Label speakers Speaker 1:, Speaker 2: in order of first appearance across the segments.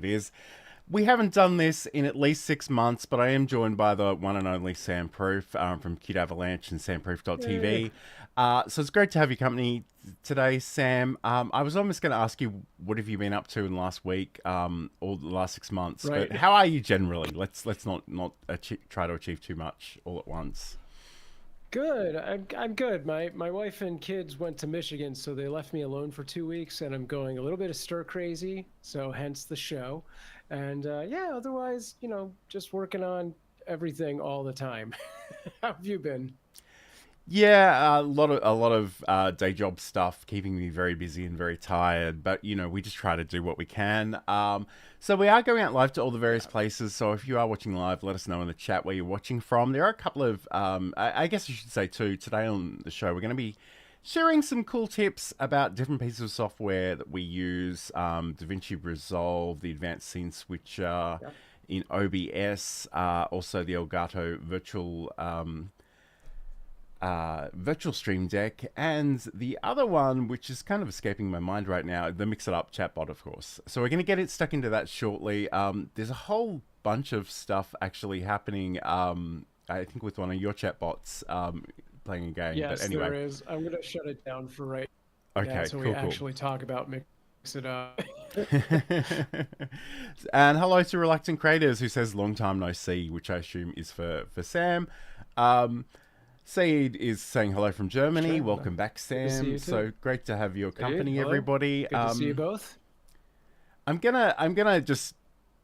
Speaker 1: it is. We haven't done this in at least 6 months, but I am joined by the one and only Sam Proof from Kid Avalanche and
Speaker 2: Yay.
Speaker 1: samproof.tv. So it's great to have your company today, Sam. I was almost going to ask you, what have you been up to in the last week or the last 6 months? But
Speaker 2: Right.
Speaker 1: how are you generally? Let's not try to achieve too much all at once.
Speaker 2: Good. I'm good. My wife and kids went to Michigan, so they left me alone for 2 weeks, and I'm going a little bit of stir crazy, so hence the show. And yeah, otherwise, just working on everything all the time. How have you been?
Speaker 1: Yeah, a lot of day job stuff, keeping me very busy and very tired. But we just try to do what we can. So we are going out live to all the various
Speaker 2: Yeah.
Speaker 1: places. So if you are watching live, let us know in the chat where you're watching from. There are a couple of, I guess I should say too. Today on the show, we're going to be sharing some cool tips about different pieces of software that we use. DaVinci Resolve, the Advanced Scene Switcher
Speaker 2: Yeah.
Speaker 1: in OBS, also the Elgato virtual stream deck, and the other one, which is kind of escaping my mind right now, the Mix It Up chatbot, of course. So we're going to get it stuck into that shortly. There's a whole bunch of stuff actually happening, I think with one of your chatbots playing a game. But
Speaker 2: Yes,
Speaker 1: anyway,
Speaker 2: there is. I'm gonna shut it down for right now,
Speaker 1: okay,
Speaker 2: so we
Speaker 1: cool, cool.
Speaker 2: actually talk about Mix It Up.
Speaker 1: And hello to Reluctant Creators, who says long time no see, which I assume is for Sam. Um, Saeed is saying hello from Germany.
Speaker 2: Sure.
Speaker 1: Welcome back,
Speaker 2: Good to see
Speaker 1: Sam.
Speaker 2: you too.
Speaker 1: So great to have your
Speaker 2: Hey,
Speaker 1: company,
Speaker 2: hello.
Speaker 1: everybody.
Speaker 2: Good to see you both.
Speaker 1: I'm gonna just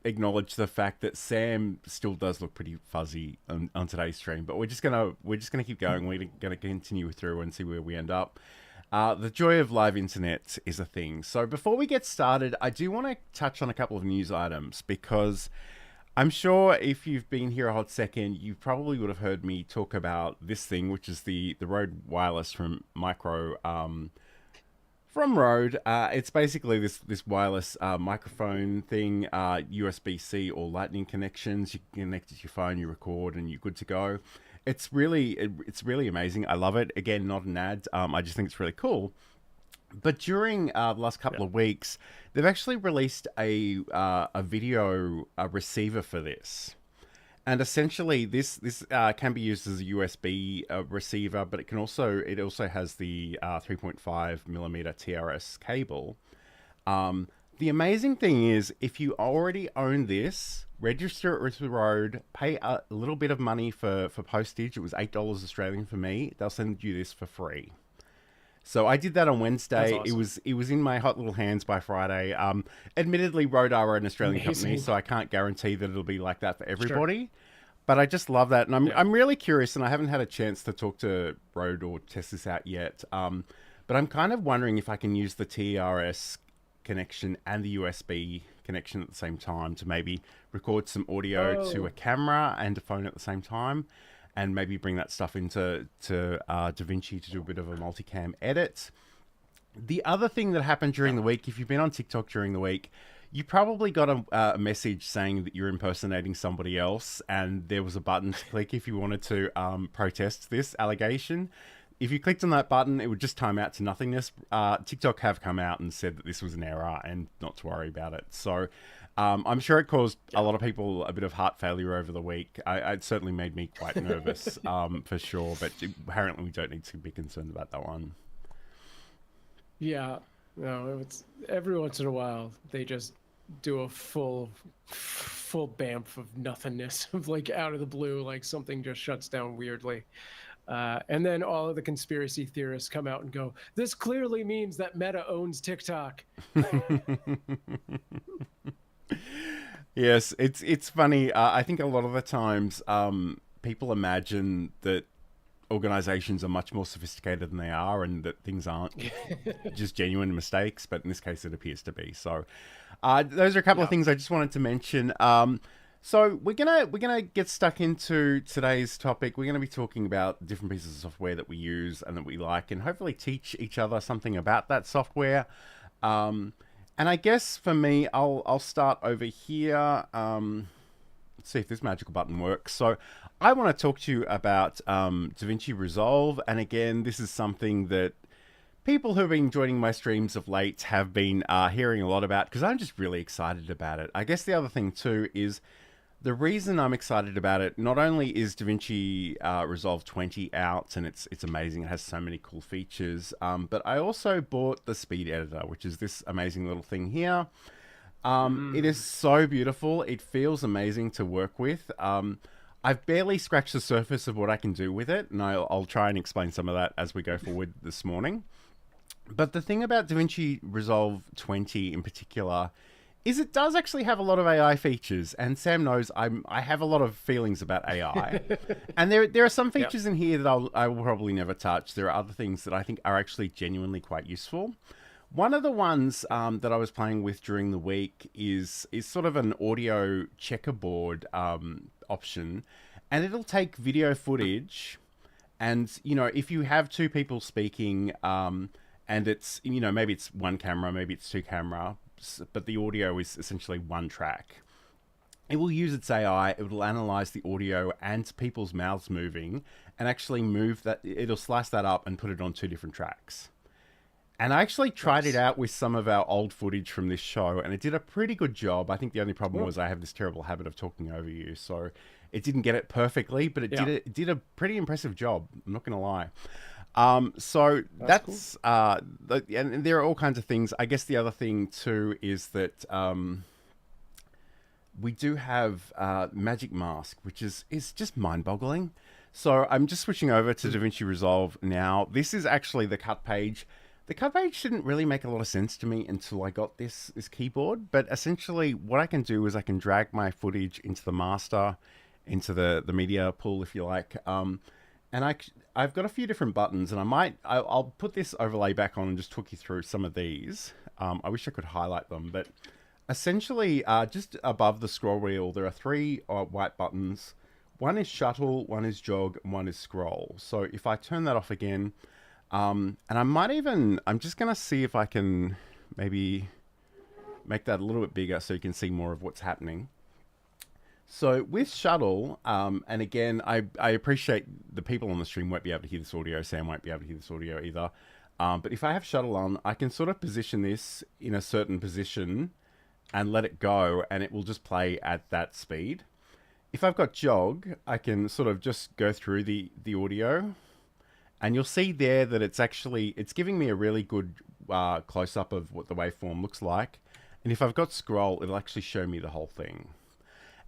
Speaker 1: acknowledge the fact that Sam still does look pretty fuzzy on today's stream, but we're just gonna keep going. We're gonna continue through and see where we end up. The joy of live internet is a thing. So before we get started, I do want to touch on a couple of news items because I'm sure if you've been here a hot second, you probably would have heard me talk about this thing, which is the Rode Wireless from Micro. From Rode, it's basically this wireless microphone thing, USB-C or Lightning connections. You connect it to your phone, you record, and you're good to go. It's really amazing. I love it. Again, not an ad. I just think it's really cool. But during the last
Speaker 2: Yeah.
Speaker 1: couple of weeks, they've actually released a video receiver for this. And essentially, this can be used as a USB receiver, but it also has the 3.5 millimeter TRS cable. The amazing thing is, if you already own this, register it with the Rode, pay a little bit of money for postage. It was $8 Australian for me. They'll send you this for free. So I did that on
Speaker 2: That's
Speaker 1: Wednesday. It
Speaker 2: awesome.
Speaker 1: was it was in my hot little hands by Friday. Admittedly, Rode are an Australian company,
Speaker 2: Amazing.
Speaker 1: so I can't guarantee that it'll be like that for
Speaker 2: Sure.
Speaker 1: everybody. But I just love that, and I'm
Speaker 2: Yeah.
Speaker 1: I'm really curious, and I haven't had a chance to talk to Rode or test this out yet. But I'm kind of wondering if I can use the TRS connection and the USB connection at the same time to maybe record some audio to a
Speaker 2: Oh,
Speaker 1: camera and a phone at the same time, and maybe bring that stuff into DaVinci to do a bit of a multicam edit. The other thing that happened during
Speaker 2: yeah.
Speaker 1: the week, if you've been on TikTok during the week, you probably got a message saying that you're impersonating somebody else, and there was a button to click if you wanted to protest this allegation. If you clicked on that button, it would just time out to nothingness. TikTok have come out and said that this was an error and not to worry about it. So I'm sure it caused a
Speaker 2: Yeah.
Speaker 1: lot of people a bit of heart failure over the week. It certainly made me quite nervous, for sure. But apparently, we don't need to be concerned about that one.
Speaker 2: Yeah. No, it's every once in a while they just do a full bamf of nothingness of like out of the blue, like something just shuts down weirdly. And then all of the conspiracy theorists come out and go, this clearly means that Meta owns TikTok.
Speaker 1: Yes, it's funny. I think a lot of the times people imagine that organizations are much more sophisticated than they are, and that things aren't just genuine mistakes. But in this case, it appears to be. So, those are a couple of
Speaker 2: Yeah.
Speaker 1: things I just wanted to mention. So we're gonna get stuck into today's topic. We're gonna be talking about different pieces of software that we use and that we like, and hopefully teach each other something about that software. Um, and I guess for me, I'll start over here. Let's see if this magical button works. So I want to talk to you about DaVinci Resolve, and again, this is something that people who have been joining my streams of late have been hearing a lot about, because I'm just really excited about it. I guess the other thing too is the reason I'm excited about it. Not only is DaVinci Resolve 20 out and it's amazing, it has so many cool features, but I also bought the Speed Editor, which is this amazing little thing here. It is so beautiful. It feels amazing to work with. I've barely scratched the surface of what I can do with it, and I'll try and explain some of that as we go forward this morning. But the thing about DaVinci Resolve 20 in particular is it does actually have a lot of AI features, and Sam knows I have a lot of feelings about AI. And there are some features in here that I will probably never touch. There are other things that I think are actually genuinely quite useful. One of the ones that I was playing with during the week is sort of an audio checkerboard option, and it'll take video footage, and if you have two people speaking, and it's maybe it's one camera, maybe it's two camera, but the audio is essentially one track. It will use its AI, it will analyze the audio and people's mouths moving, and actually move that. It'll slice that up and put it on two different tracks. And I actually tried it out with some of our old footage from this show, and it did a pretty good job. I think the only problem was I have this terrible habit of talking over you, so it didn't get it perfectly, but it did a pretty impressive job. I'm not going to lie. So that's cool. And there are all kinds of things. I guess the other thing too is that we do have Magic Mask, which is just mind-boggling. So I'm just switching over to DaVinci Resolve now. This is actually the cut page. The cut page didn't really make a lot of sense to me until I got this keyboard, but essentially what I can do is I can drag my footage into the master, into the media pool, if you like, and I've got a few different buttons, and I'll put this overlay back on and just talk you through some of these. I wish I could highlight them, but essentially just above the scroll wheel there are three white buttons. One is shuttle, one is jog, and one is scroll. So if I turn that off again, and I'm just going to see if I can maybe make that a little bit bigger so you can see more of what's happening. So with shuttle, and again, I appreciate the people on the stream won't be able to hear this audio. Sam won't be able to hear this audio either. But if I have shuttle on, I can sort of position this in a certain position and let it go, and it will just play at that speed. If I've got jog, I can sort of just go through the audio, and you'll see there that it's giving me a really good close-up of what the waveform looks like. And if I've got scroll, it'll actually show me the whole thing.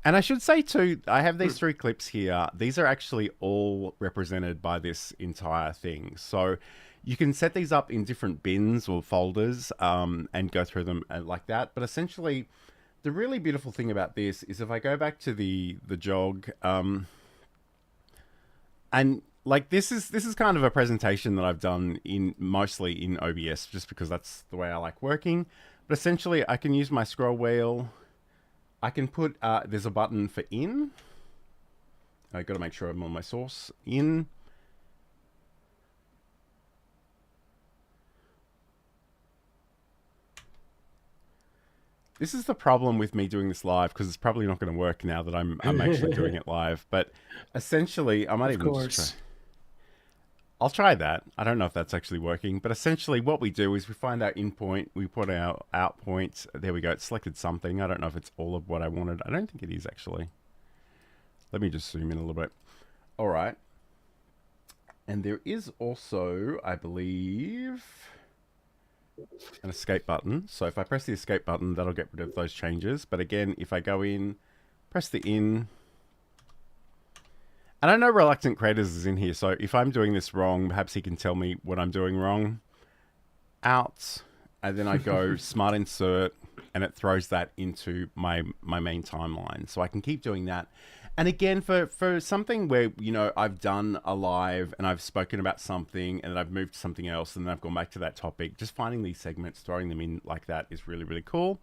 Speaker 1: And I should say too, I have these three clips here. These are actually all represented by this entire thing. So you can set these up in different bins or folders and go through them like that. But essentially, the really beautiful thing about this is if I go back to the jog, and like this is kind of a presentation that I've done mostly in OBS, just because that's the way I like working. But essentially, I can use my scroll wheel. I can put, there's a button for in. I got to make sure I'm on my source. In. This is the problem with me doing this live, because it's probably not going to work now that I'm actually doing it live. But essentially, I might even just try. I'll try that. I don't know if that's actually working, but essentially what we do is we find our in point, we put our out point. There we go. It selected something. I don't know if it's all of what I wanted. I don't think it is actually. Let me just zoom in a little bit. All right. And there is also, I believe, an escape button. So if I press the escape button, that'll get rid of those changes. But again, if I go in, press the in. And I know Reluctant Creators is in here, so if I'm doing this wrong, perhaps he can tell me what I'm doing wrong. Out, and then I go Smart Insert, and it throws that into my main timeline. So I can keep doing that. And again, for something where, I've done a live, and I've spoken about something, and then I've moved to something else, and then I've gone back to that topic, just finding these segments, throwing them in like that is really, really cool.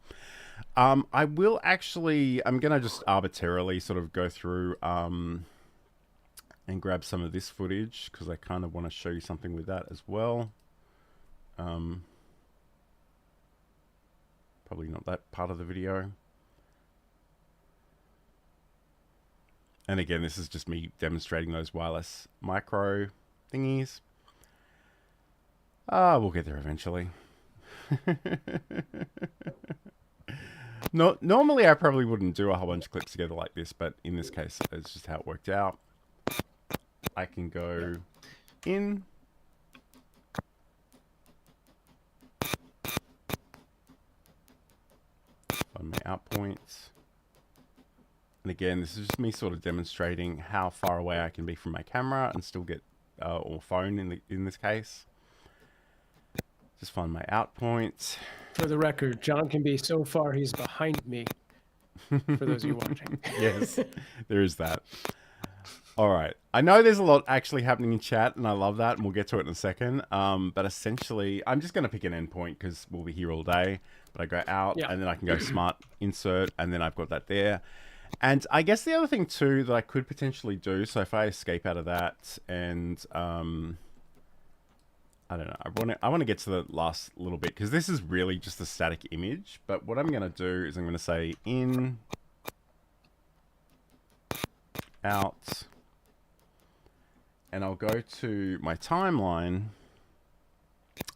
Speaker 1: I'm going to just arbitrarily sort of go through... and grab some of this footage, because I kind of want to show you something with that as well. Probably not that part of the video. And again, this is just me demonstrating those wireless micro thingies. We'll get there eventually. No, normally I probably wouldn't do a whole bunch of clips together like this, but in this case, it's just how it worked out. I can go in. On my out points. And again, this is just me sort of demonstrating how far away I can be from my camera and still get, or phone in this case. Just find my out points.
Speaker 2: For the record, John can be so far he's behind me. For those of you watching.
Speaker 1: Yes, there is that. All right. I know there's a lot actually happening in chat, and I love that, and we'll get to it in a second. But essentially, I'm just going to pick an endpoint because we'll be here all day. But I go out, and then I can go smart insert, and then I've got that there. And I guess the other thing, too, that I could potentially do, so if I escape out of that, and I don't know, I want to get to the last little bit, because this is really just a static image. But what I'm going to do is I'm going to say in, out, and I'll go to my timeline.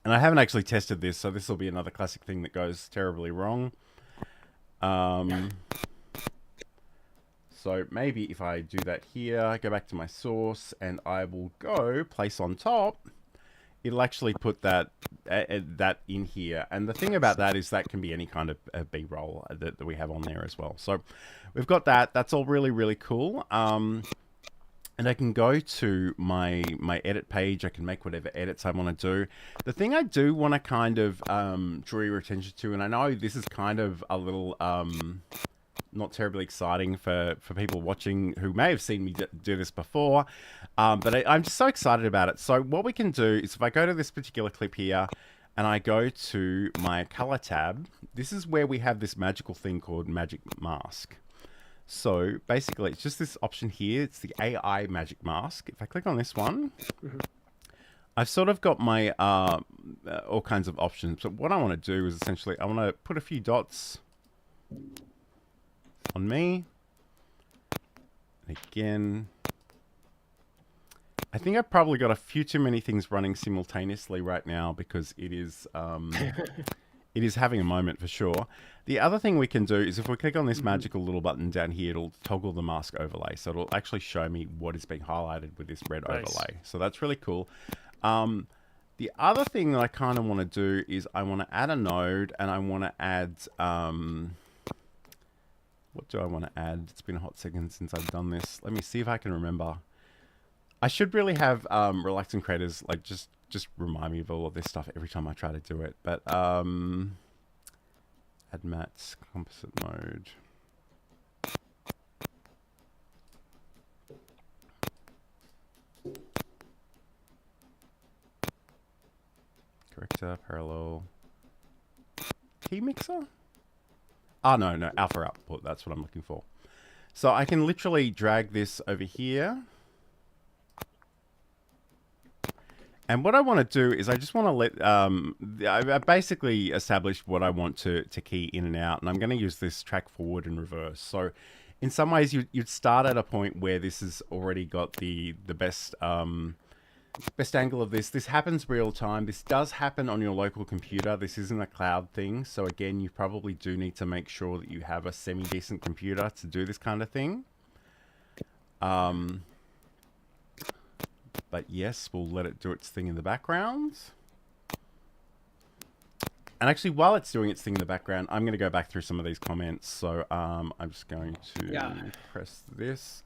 Speaker 1: And I haven't actually tested this, so this will be another classic thing that goes terribly wrong. So maybe if I do that here, go back to my source, and I will go place on top, it'll actually put that in here. And the thing about that is that can be any kind of B-roll that we have on there as well. So we've got that. That's all really, really cool. And I can go to my edit page. I can make whatever edits I want to do. The thing I do want to kind of draw your attention to, and I know this is kind of a little not terribly exciting for people watching who may have seen me do this before, but I'm just so excited about it. So what we can do is if I go to this particular clip here, and I go to my color tab, this is where we have this magical thing called Magic Mask. So basically, it's just this option here. It's the AI Magic Mask. If I click on this one, I've sort of got my all kinds of options. But what I want to do is essentially, I want to put a few dots on me. And again, I think I've probably got a few too many things running simultaneously right now because it is... it is having a moment for sure. The other thing we can do is if we click on this magical little button down here, it'll toggle the mask overlay. So it'll actually show me what is being highlighted with this red overlay. So that's really cool. The other thing that I kind of want to do is I want to add a node and I want to add... what do I want to add? It's been a hot second since I've done this. Let me see if I can remember. I should really have reluctant creators like just remind me of all of this stuff every time I try to do it. But add mats, composite mode. Corrector, parallel. Key mixer? Oh, no, alpha output. That's what I'm looking for. So I can literally drag this over here. And what I want to do is I just want to let, I basically established what I want to key in and out, and I'm going to use this track forward and reverse. So in some ways you'd start at a point where this has already got the best, best angle of this. This happens real time. This does happen on your local computer. This isn't a cloud thing. So again, you probably do need to make sure that you have a semi-decent computer to do this kind of thing. But yes, we'll let it do its thing in the background. And actually, while it's doing its thing in the background, I'm going to go back through some of these comments. So I'm just going to press this.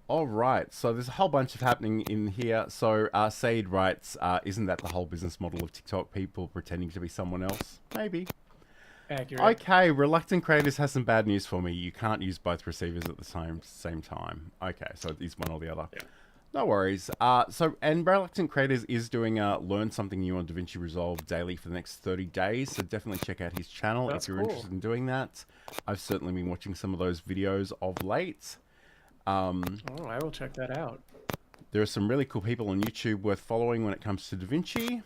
Speaker 1: All right. So there's a whole bunch of happening in here. So Said writes, isn't that the whole business model of TikTok? People pretending to be someone else? Maybe.
Speaker 2: Accurate.
Speaker 1: Okay, Reluctant Creators has some bad news for me. You can't use both receivers at the same time. Okay, so it is one or the other. Yeah. No worries. And Reluctant Creators is doing Learn Something New on DaVinci Resolve daily for the next 30 days. So definitely check out his channel if you're interested in doing that. I've certainly been watching some of those videos of late.
Speaker 2: Oh, I will check that out.
Speaker 1: There are some really cool people on YouTube worth following when it comes to DaVinci,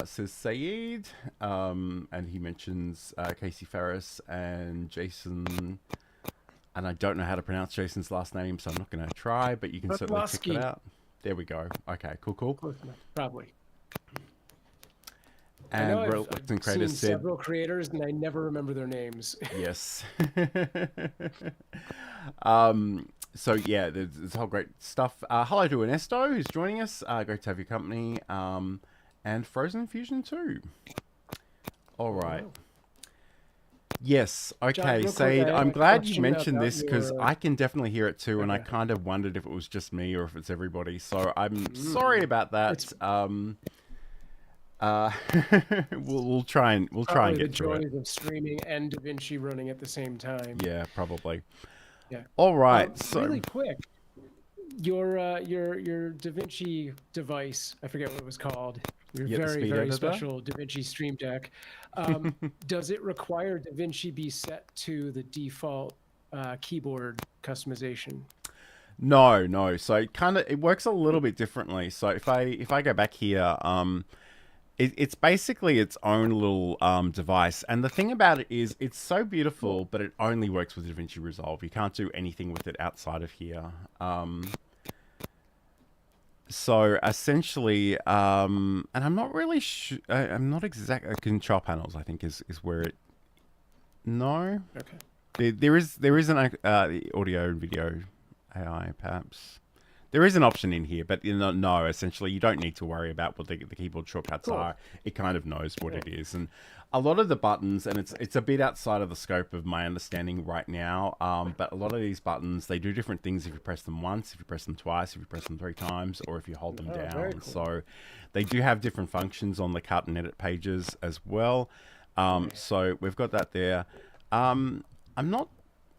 Speaker 1: says Saeed. And he mentions Casey Farris and Jason... And I don't know how to pronounce Jason's last name, so I'm not going to try, but you can certainly check it out. There we go. Okay, cool.
Speaker 2: Probably. I know
Speaker 1: And
Speaker 2: I've
Speaker 1: Reluctant
Speaker 2: seen
Speaker 1: Creators said,
Speaker 2: several creators and I never remember their names.
Speaker 1: yes. So yeah, there's whole great stuff. Hello to Ernesto, who's joining us. Great to have your company. And Frozen Fusion 2. All right.
Speaker 2: Wow.
Speaker 1: Yes.
Speaker 2: John,
Speaker 1: Okay,
Speaker 2: real quick,
Speaker 1: Said,
Speaker 2: I
Speaker 1: I'm
Speaker 2: had a
Speaker 1: glad you
Speaker 2: question
Speaker 1: mentioned
Speaker 2: about
Speaker 1: this because
Speaker 2: your.
Speaker 1: I can definitely hear it too, and I
Speaker 2: Okay.
Speaker 1: kind of wondered if it was just me or if it's everybody. So I'm sorry
Speaker 2: Mm.
Speaker 1: about
Speaker 2: It's
Speaker 1: that. Uh, we'll try and
Speaker 2: probably the
Speaker 1: get through it.
Speaker 2: joys of streaming and DaVinci running at the same time.
Speaker 1: Yeah, probably.
Speaker 2: Yeah.
Speaker 1: All right. So
Speaker 2: Really quick, your DaVinci device, I forget what it was called. Your
Speaker 1: you get the
Speaker 2: very,
Speaker 1: speed
Speaker 2: very
Speaker 1: editor.
Speaker 2: special DaVinci Stream Deck. Does it require DaVinci be set to the default keyboard customization?
Speaker 1: No, no. So it works a little bit differently. So if I go back here, it's basically its own little device. And the thing about it is, it's so beautiful, but it only works with DaVinci Resolve. You can't do anything with it outside of here. So essentially, and I'm not really sure. I'm not exact. Control panels, I think, is where it. No.
Speaker 2: Okay.
Speaker 1: There is an audio and video AI perhaps. There is an option in here, but no, essentially you don't need to worry about what the keyboard shortcuts are. It kind of knows what it is, and a lot of the buttons, and it's a bit outside of the scope of my understanding right now. But a lot of these buttons, they do different things if you press them once, if you press them twice, if you press them 3 times, or if you hold them down.
Speaker 2: Very cool.
Speaker 1: So they do have different functions on the cut and edit pages as well. So we've got that there. I'm not.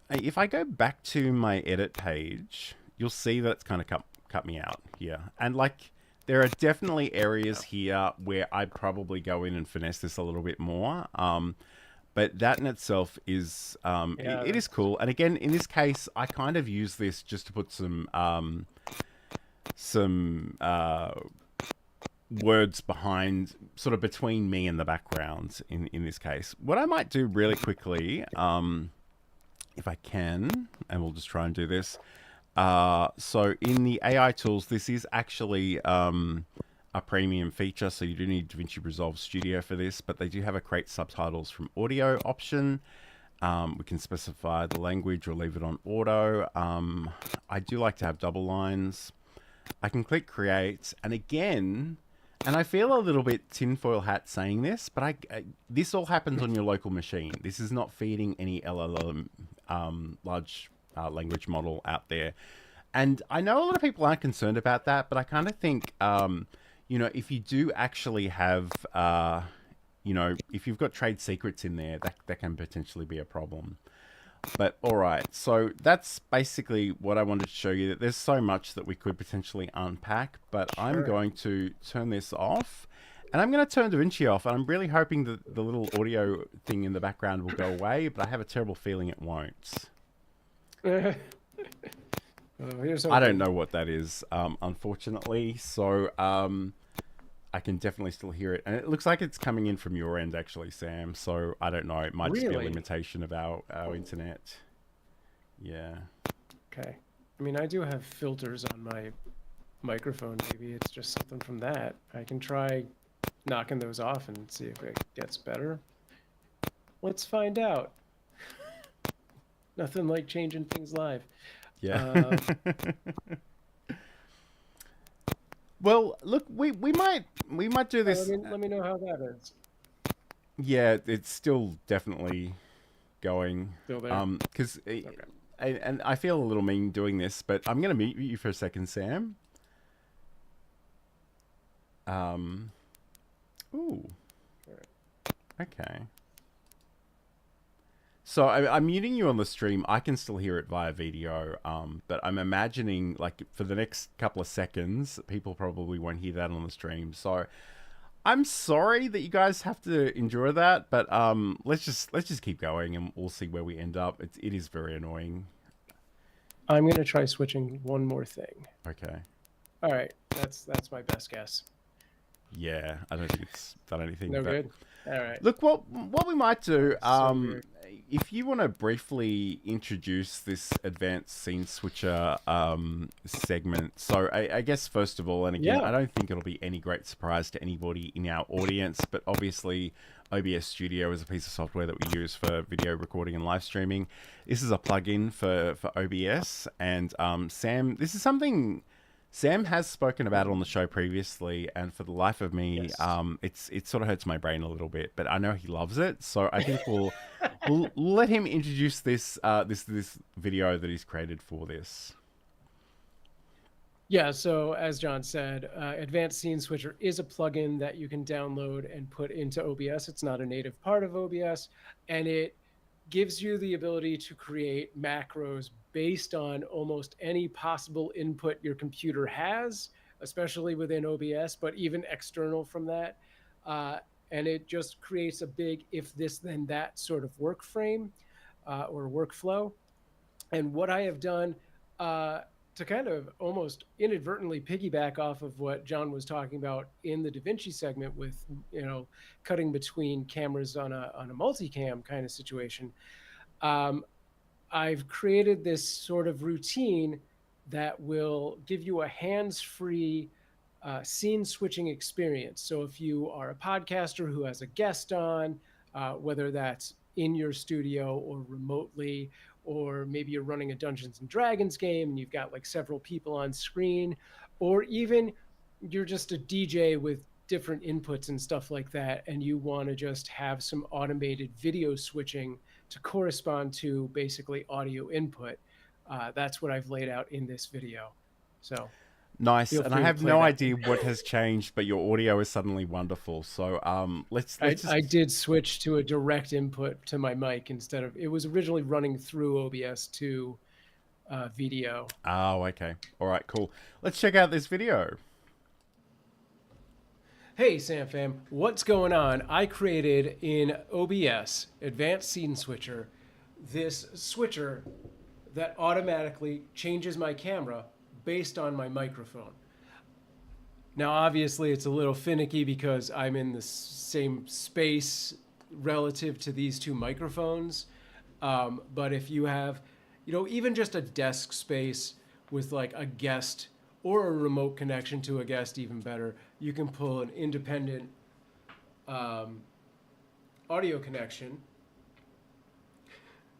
Speaker 1: If I go back to my edit page, you'll see that it's kind of cut me out here. And like, there are definitely areas here where I'd probably go in and finesse this a little bit more. But that in itself is, it is cool. And again, in this case, I kind of use this just to put some words behind, sort of between me and the background in this case. What I might do really quickly, if I can, and we'll just try and do this. So in the AI tools, this is actually a premium feature, so you do need DaVinci Resolve Studio for this, but they do have a create subtitles from audio option. We can specify the language or leave it on auto. I do like to have double lines. I can click create, and again, and I feel a little bit tinfoil hat saying this, but this all happens on your local machine. This is not feeding any LLM large language model out there. And I know a lot of people aren't concerned about that, but I kind of think, you know, if you do actually have, you know, if you've got trade secrets in there, that can potentially be a problem. But all right, so that's basically what I wanted to show you. That there's so much that we could potentially unpack, but I'm going to turn this off, and I'm going to turn DaVinci off, and I'm really hoping that the little audio thing in the background will go away, but I have a terrible feeling it won't. I don't know what that is, unfortunately, so I can definitely still hear it, and it looks like it's coming in from your end, actually, Sam. So I don't know. It might just be a limitation of our internet. Yeah.
Speaker 2: Okay. I mean, I do have filters on my microphone. Maybe it's just something from that. I can try knocking those off and see if it gets better. Let's find out. Nothing like changing things live.
Speaker 1: Yeah. Well, look, we might do this.
Speaker 2: Let me know how that is.
Speaker 1: Yeah, it's still definitely going.
Speaker 2: Still there.
Speaker 1: Because and I feel a little mean doing this, but I'm gonna mute you for a second, Sam. Ooh. Okay. So I'm muting you on the stream. I can still hear it via video, but I'm imagining, like, for the next couple of seconds, people probably won't hear that on the stream. So I'm sorry that you guys have to endure that, but let's just keep going, and we'll see where we end up. It is very annoying.
Speaker 2: I'm gonna try switching one more thing.
Speaker 1: Okay.
Speaker 2: All right, that's my best guess.
Speaker 1: Yeah, I don't think it's done anything.
Speaker 2: No
Speaker 1: but
Speaker 2: good. All right.
Speaker 1: look, what we might do,
Speaker 2: So weird.
Speaker 1: if you want to briefly introduce this advanced scene switcher segment. So I guess first of all, and again,
Speaker 2: Yeah.
Speaker 1: I don't think it'll be any great surprise to anybody in our audience, but obviously OBS Studio is a piece of software that we use for video recording and live streaming. This is a plugin for OBS, and Sam, this is something Sam has spoken about it on the show previously, and for the life of me, it sort of hurts my brain a little bit. But I know he loves it, so I think we'll let him introduce this this video that he's created for this.
Speaker 2: Yeah, so as John said, Advanced Scene Switcher is a plugin that you can download and put into OBS. It's not a native part of OBS, and it gives you the ability to create macros based on almost any possible input your computer has, especially within OBS, but even external from that. And it just creates a big if this, then that sort of work frame or workflow. And what I have done to kind of almost inadvertently piggyback off of what John was talking about in the DaVinci segment with, cutting between cameras on a multicam kind of situation. I've created this sort of routine that will give you a hands-free scene switching experience. So if you are a podcaster who has a guest on, whether that's in your studio or remotely, or maybe you're running a Dungeons and Dragons game and you've got like several people on screen, or even you're just a DJ with different inputs and stuff like that, and you want to just have some automated video switching to correspond to basically audio input. That's what I've laid out in this video. So
Speaker 1: Nice,
Speaker 2: feel
Speaker 1: and
Speaker 2: free
Speaker 1: I
Speaker 2: to
Speaker 1: have
Speaker 2: play
Speaker 1: no
Speaker 2: that.
Speaker 1: idea what has changed, but your audio is suddenly wonderful. So let's just...
Speaker 2: I did switch to a direct input to my mic instead of, it was originally running through OBS to video.
Speaker 1: Oh, okay. All right, cool. Let's check out this video.
Speaker 2: Hey Sam Fam, what's going on? I created in OBS, Advanced Scene Switcher, this switcher that automatically changes my camera based on my microphone. Now, obviously, it's a little finicky because I'm in the same space relative to these two microphones. But if you have, even just a desk space with like a guest or a remote connection to a guest, even better, you can pull an independent audio connection.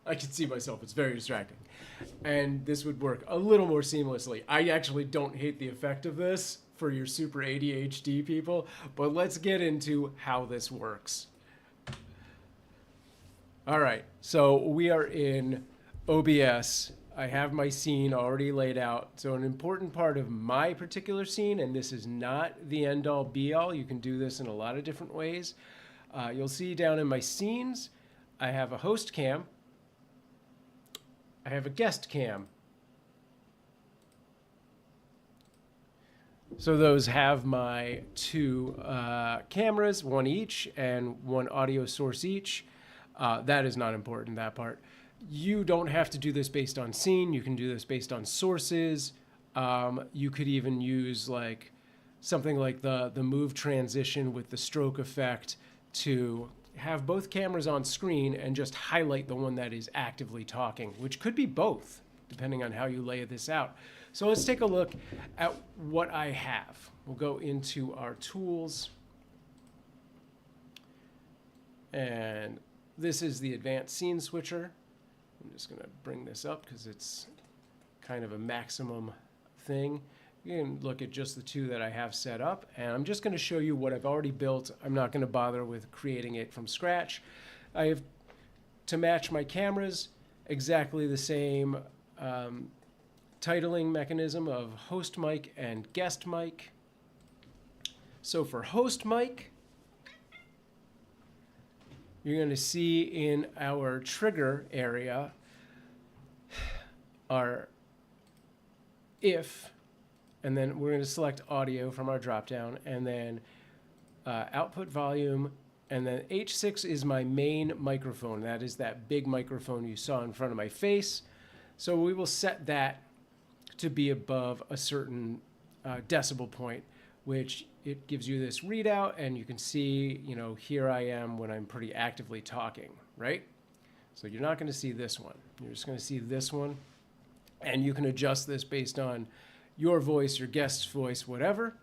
Speaker 2: I can see myself. It's very distracting. And this would work a little more seamlessly. I actually don't hate the effect of this for your super ADHD people, but let's get into how this works. All right, so we are in OBS. I have my scene already laid out. So an important part of my particular scene, and this is not the end-all be-all, you can do this in a lot of different ways. You'll see down in my scenes, I have a host cam. I have a guest cam. So those have my two cameras, one each, and one audio source each. That is not important, that part. You don't have to do this based on scene. You can do this based on sources. You could even use like something like the move transition with the stroke effect to have both cameras on screen and just highlight the one that is actively talking, which could be both, depending on how you lay this out. So let's take a look at what I have. We'll go into our tools. And this is the advanced scene switcher. I'm just going to bring this up because it's kind of a maximum thing. You can look at just the two that I have set up, and I'm just going to show you what I've already built. I'm not going to bother with creating it from scratch. I have, to match my cameras, exactly the same titling mechanism of host mic and guest mic. So for host mic, you're going to see in our trigger area our if, and then we're going to select audio from our dropdown, and then output volume, and then H6 is my main microphone. That is that big microphone you saw in front of my face. So we will set that to be above a certain decibel point. which it gives you this readout, and you can see, you know, here I am when I'm pretty actively talking, right? So you're not going to see this one. You're just going to see this one. And you can adjust this based on your voice, your guest's voice, whatever.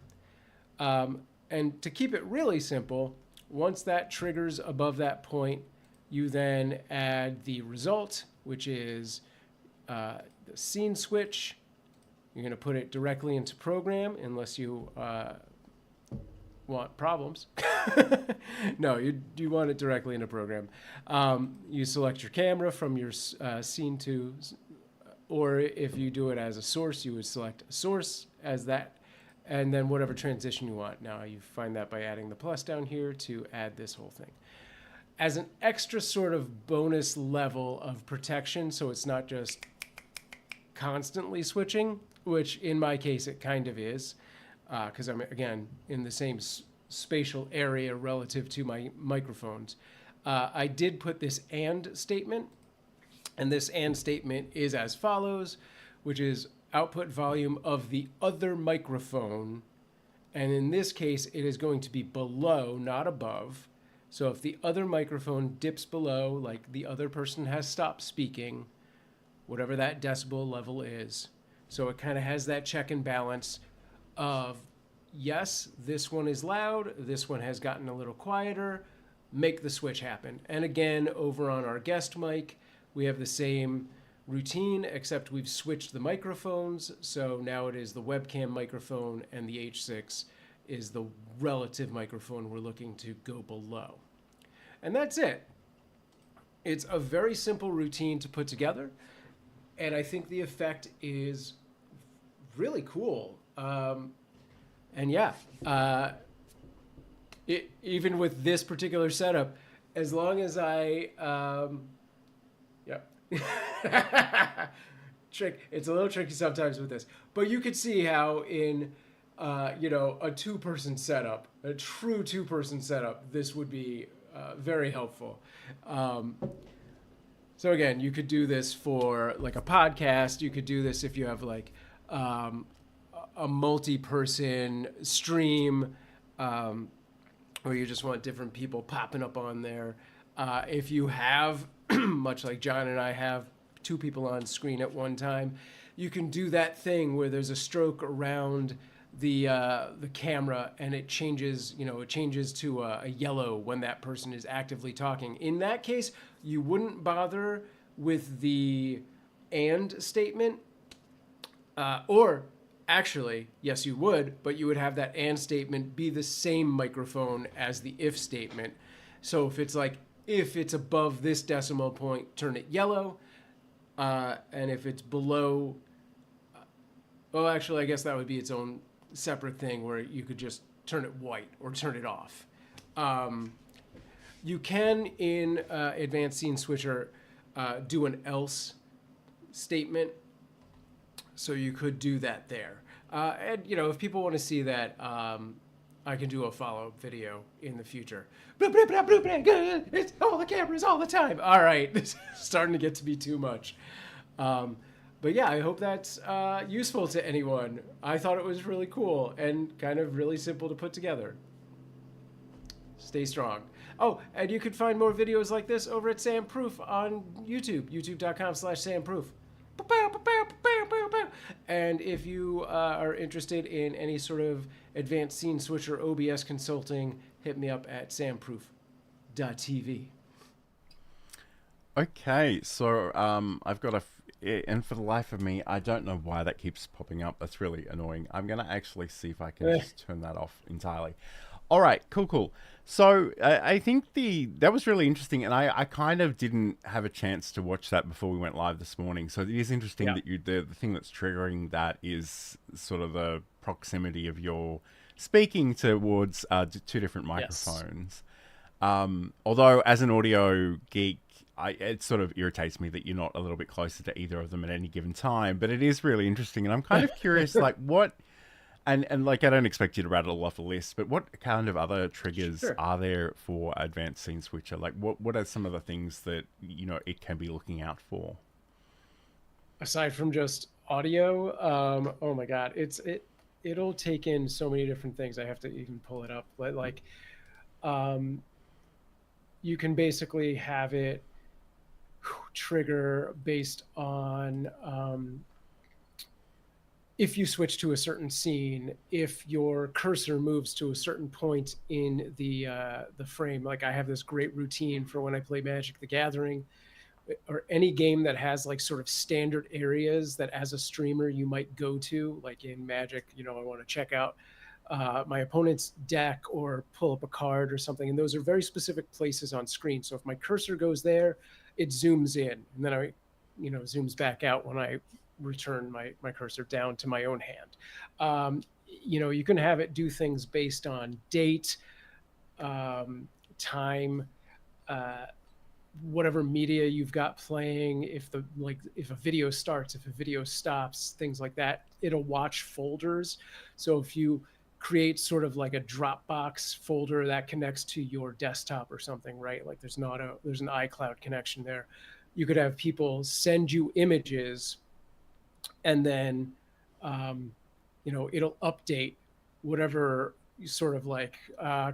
Speaker 2: And to keep it really simple, once that triggers above that point, you then add the result, which is the scene switch. You're going to put it directly into program unless you want problems. No, you want it directly into program. You select your camera from your scene to, or if you do it as a source, you would select a source as that, and then whatever transition you want. Now you find that by adding the plus down here to add this whole thing. As an extra sort of bonus level of protection, so it's not just constantly switching, which in my case it kind of is, because I'm, again, in the same spatial area relative to my microphones. I did put this and statement, and this and statement is as follows, which is output volume of the other microphone, and in this case it is going to be below, not above. So if the other microphone dips below, like the other person has stopped speaking, whatever that decibel level is, so it kind of has that check and balance of, yes, this one is loud, this one has gotten a little quieter, make the switch happen. And again, over on our guest mic, we have the same routine, except we've switched the microphones. So now it is the webcam microphone, and the H6 is the relative microphone we're looking to go below. And that's it. It's a very simple routine to put together, and I think the effect is really cool. And yeah, even with this particular setup, as long as I, it's a little tricky sometimes with this, but you could see how in, a two-person setup, a true two-person setup, this would be very helpful. So again, you could do this for like a podcast. You could do this if you have like a multi-person stream, or you just want different people popping up on there. If you have, much like John and I have, two people on screen at one time, you can do that thing where there's a stroke around the camera, and it changes, to a yellow when that person is actively talking. In that case, you wouldn't bother with the and statement, or actually, yes, you would, but you would have that and statement be the same microphone as the if statement. So if it's above this decimal point, turn it yellow, and if it's below, I guess that would be its own separate thing where you could just turn it white or turn it off. You can, in Advanced Scene Switcher, do an else statement. So you could do that there. And, if people want to see that, I can do a follow-up video in the future. It's all the cameras all the time. All right, it's starting to get to be too much. But yeah, I hope that's useful to anyone. I thought it was really cool and kind of really simple to put together. Stay strong. Oh, and you can find more videos like this over at Sam Proof on YouTube, youtube.com/SamProof. And if you are interested in any sort of advanced scene switcher OBS consulting, hit me up at samproof.tv.
Speaker 1: Okay, so I've got and for the life of me, I don't know why that keeps popping up. That's really annoying. I'm going to actually see if I can just turn that off entirely. All right, cool. So I think that was really interesting, and I kind of didn't have a chance to watch that before we went live this morning. So it is interesting that the thing that's triggering that is sort of the proximity of your speaking towards two different microphones. Yes. Although as an audio geek, it sort of irritates me that you're not a little bit closer to either of them at any given time. But it is really interesting, and I'm kind of curious, like what. And like, I don't expect you to rattle off a list, but what kind of other triggers are there for Advanced Scene Switcher? Like, what are some of the things that, it can be looking out for?
Speaker 2: Aside from just audio, oh my God, it'll take in so many different things. I have to even pull it up. But like, um, you can basically have it trigger based on if you switch to a certain scene, if your cursor moves to a certain point in the frame. Like I have this great routine for when I play Magic the Gathering, or any game that has like sort of standard areas that as a streamer you might go to. Like in Magic, you know, I want to check out my opponent's deck or pull up a card or something, and those are very specific places on screen. So if my cursor goes there, it zooms in, and then I, you know, zooms back out when I return my cursor down to my own hand. You know, you can have it do things based on date, time, whatever media you've got playing. If the, like, if a video starts, if a video stops, things like that. It'll watch folders. So if you create sort of like a Dropbox folder that connects to your desktop or something, right? Like there's an iCloud connection there. You could have people send you images, and then you know, it'll update whatever sort of like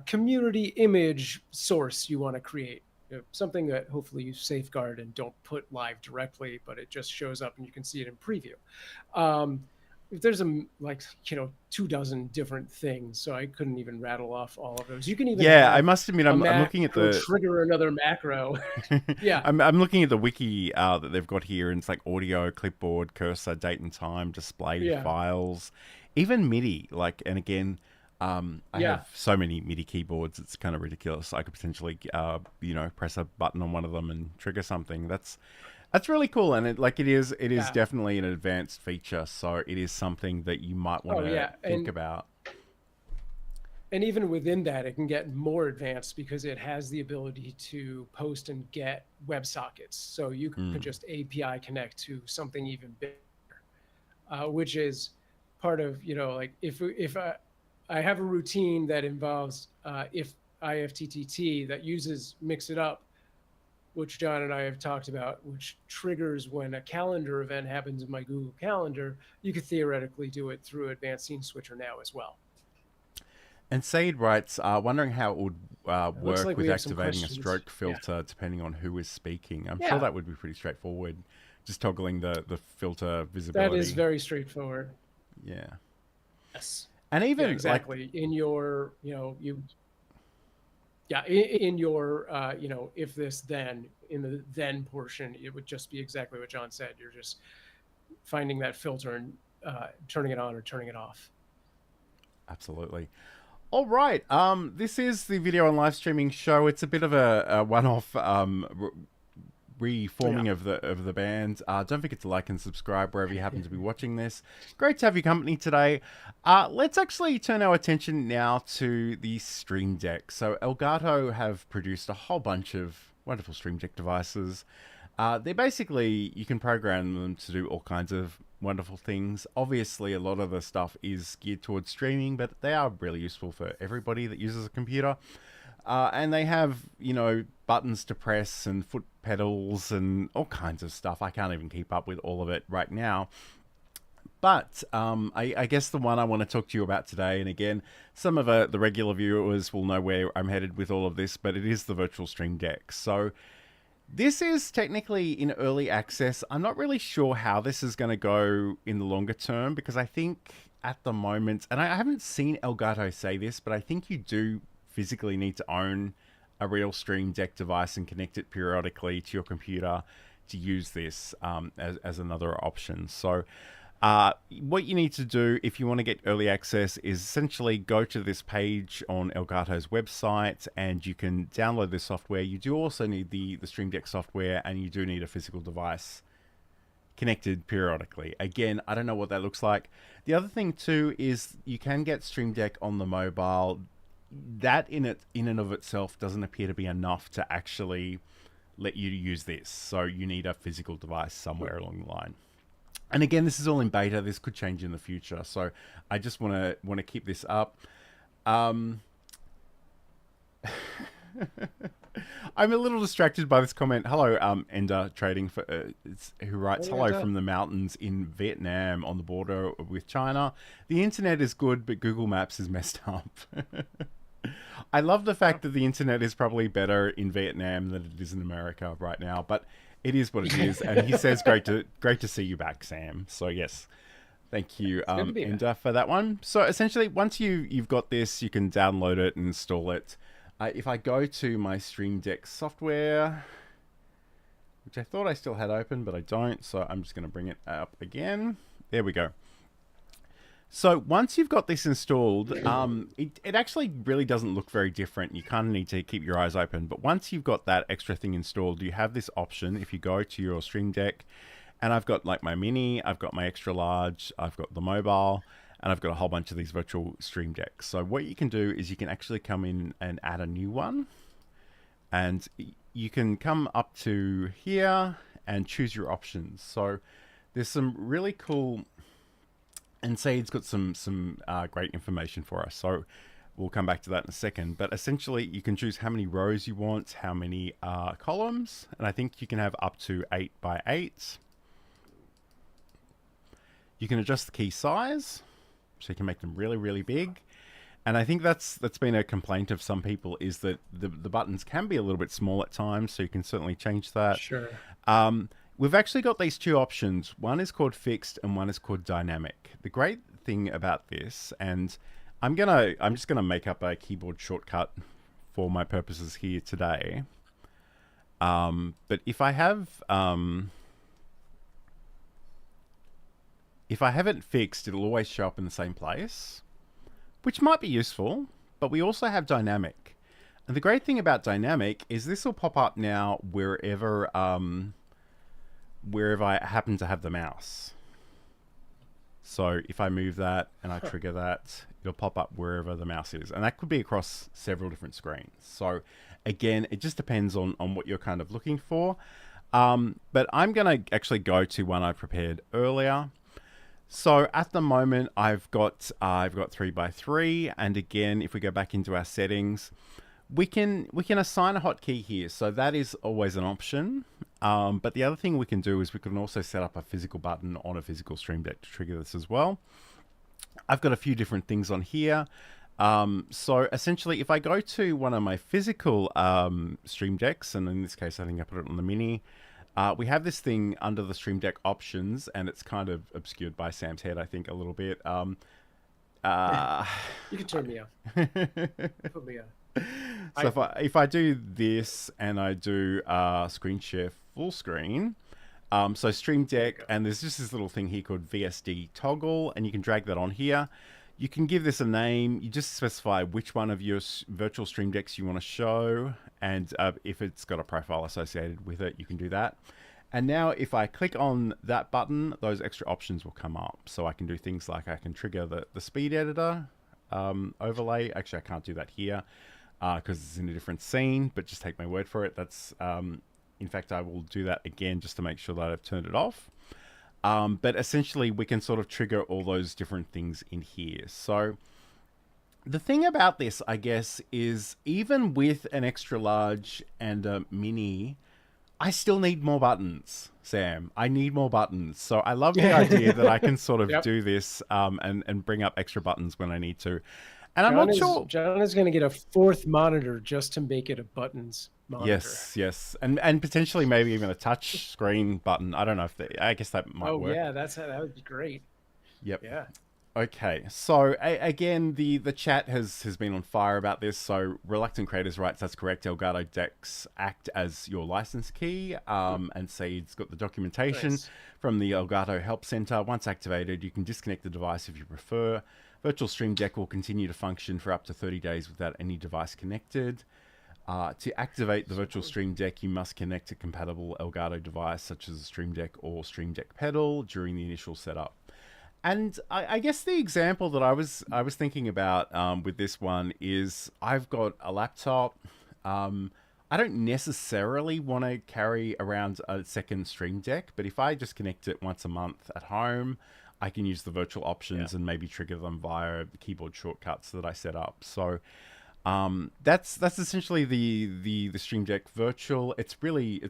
Speaker 2: community image source you want to create. You know, something that hopefully you safeguard and don't put live directly, but it just shows up and you can see it in preview. If there's like, you know, 24 different things, so I couldn't even rattle off all of those. You can even
Speaker 1: I must admit, I'm looking at the
Speaker 2: trigger another macro. Yeah,
Speaker 1: I'm looking at the wiki that they've got here, and it's like audio, clipboard, cursor, date and time, display, files, even MIDI. Like, and again, I have so many MIDI keyboards, it's kind of ridiculous. I could potentially, you know, press a button on one of them and trigger something. That's really cool, and it is definitely an advanced feature. So it is something that you might want to think about.
Speaker 2: And even within that, it can get more advanced because it has the ability to post and get WebSockets. So you can just API connect to something even bigger, which is part of, you know, like if I have a routine that involves if IFTTT that uses Mix It Up, which John and I have talked about, which triggers when a calendar event happens in my Google Calendar. You could theoretically do it through Advanced Scene Switcher now as well.
Speaker 1: And Said writes, wondering how it would work
Speaker 2: like
Speaker 1: with activating a stroke filter depending on who is speaking. I'm sure that would be pretty straightforward. Just toggling the filter visibility.
Speaker 2: That is very straightforward.
Speaker 1: Yeah.
Speaker 2: Yes.
Speaker 1: And even
Speaker 2: exactly
Speaker 1: like,
Speaker 2: in your, you know, in your, you know, if this then, in the then portion, it would just be exactly what John said. You're just finding that filter and turning it on or turning it off.
Speaker 1: Absolutely. All right. This is the video and live streaming show. It's a bit of a one-off reforming of the band. Don't forget to like and subscribe wherever you happen to be watching this. Great to have your company today. Let's actually turn our attention now to the Stream Deck. So Elgato have produced a whole bunch of wonderful Stream Deck devices. They're basically, you can program them to do all kinds of wonderful things. Obviously, a lot of the stuff is geared towards streaming, but they are really useful for everybody that uses a computer. And they have, you know, buttons to press and foot pedals and all kinds of stuff. I can't even keep up with all of it right now. But I guess the one I want to talk to you about today, and again, some of the regular viewers will know where I'm headed with all of this, but it is the virtual Stream Deck. So this is technically in early access. I'm not really sure how this is going to go in the longer term, because I think at the moment, and I haven't seen Elgato say this, but I think you do physically need to own a real Stream Deck device and connect it periodically to your computer to use this as another option. So what you need to do if you want to get early access is essentially go to this page on Elgato's website and you can download this software. You do also need the Stream Deck software, and you do need a physical device connected periodically. Again, I don't know what that looks like. The other thing too is you can get Stream Deck on the mobile. That in and of itself doesn't appear to be enough to actually let you use this. So you need a physical device somewhere along the line. And again, this is all in beta. This could change in the future. So I just want to keep this up. I'm a little distracted by this comment. Hello, Ender Trading, who writes,
Speaker 2: Hey,
Speaker 1: hello
Speaker 2: Ender.
Speaker 1: from the mountains in Vietnam on the border with China. The internet is good, but Google Maps is messed up. I love the
Speaker 2: Oh.
Speaker 1: fact that the internet is probably better in Vietnam than it is in America right now, but it is what it is. And he says, great to see you back, Sam. So yes, thank you,
Speaker 2: It's good to be back.
Speaker 1: Ender, for that one. So essentially, once you've got this, you can download it and install it. If I go to my Stream Deck software, which I thought I still had open, but I don't, so I'm just going to bring it up again. There we go. So once you've got this installed, it actually really doesn't look very different. You kind of need to keep your eyes open. But once you've got that extra thing installed, you have this option. If you go to your Stream Deck, and I've got like my mini, I've got my extra large, I've got the mobile, and I've got a whole bunch of these virtual Stream Decks. So what you can do is you can actually come in and add a new one. And you can come up to here and choose your options. So there's some really cool... And Saeed's got some great information for us. So we'll come back to that in a second. But essentially, you can choose how many rows you want, how many columns. And I think you can have up to 8 by 8. You can adjust the key size. So you can make them really, really big. And I think that's been a complaint of some people, is that the buttons can be a little bit small at times. So you can certainly change that.
Speaker 2: Sure.
Speaker 1: We've actually got these two options. One is called fixed and one is called dynamic. The great thing about this, and I'm just gonna make up a keyboard shortcut for my purposes here today. But if I have it fixed, it'll always show up in the same place, which might be useful. But we also have dynamic, and the great thing about dynamic is this will pop up now wherever I happen to have the mouse. So if I move that and I trigger that, it'll pop up wherever the mouse is. And that could be across several different screens. So again, it just depends on what you're kind of looking for. But I'm going to actually go to one I prepared earlier. So at the moment, I've got 3x3. And again, if we go back into our settings, we can assign a hotkey here. So that is always an option. But the other thing we can do is we can also set up a physical button on a physical Stream Deck to trigger this as well. I've got a few different things on here. So essentially, if I go to one of my physical Stream Decks, and in this case, I think I put it on the mini, we have this thing under the Stream Deck options, and it's kind of obscured by Sam's head, I think, a little bit.
Speaker 2: You can turn me off. Put me on.
Speaker 1: So if I do this and I do screen share full screen, so Stream Deck, and there's just this little thing here called VSD toggle, and you can drag that on here. You can give this a name. You just specify which one of your virtual Stream Decks you want to show, and if it's got a profile associated with it, you can do that. And now if I click on that button, those extra options will come up. So I can do things like I can trigger the speed editor overlay. Actually, I can't do that here because it's in a different scene, but just take my word for it. That's in fact, I will do that again just to make sure that I've turned it off. But essentially, we can sort of trigger all those different things in here. So the thing about this, I guess, is even with an extra large and a mini, I still need more buttons, Sam. I need more buttons. So I love the idea that I can sort of do this and bring up extra buttons when I need to. And I'm not sure.
Speaker 2: John is going to get a fourth monitor just to make it a buttons monitor.
Speaker 1: Yes. And potentially maybe even a touch screen button. I don't know if I guess that might work.
Speaker 2: Oh, yeah, that would be great.
Speaker 1: Yep.
Speaker 2: Yeah.
Speaker 1: Okay, so again, the chat has been on fire about this. So Reluctant Creators writes, that's correct. Elgato decks act as your license key. And Saeed's got the documentation from the Elgato Help Center. Once activated, you can disconnect the device if you prefer. Virtual Stream Deck will continue to function for up to 30 days without any device connected. To activate the Virtual Stream Deck, you must connect a compatible Elgato device such as a Stream Deck or Stream Deck Pedal during the initial setup. And I guess the example that I was thinking about with this one is I've got a laptop. I don't necessarily want to carry around a second Stream Deck, but if I just connect it once a month at home, I can use the virtual options and maybe trigger them via the keyboard shortcuts that I set up. So That's essentially the Stream Deck Virtual. It's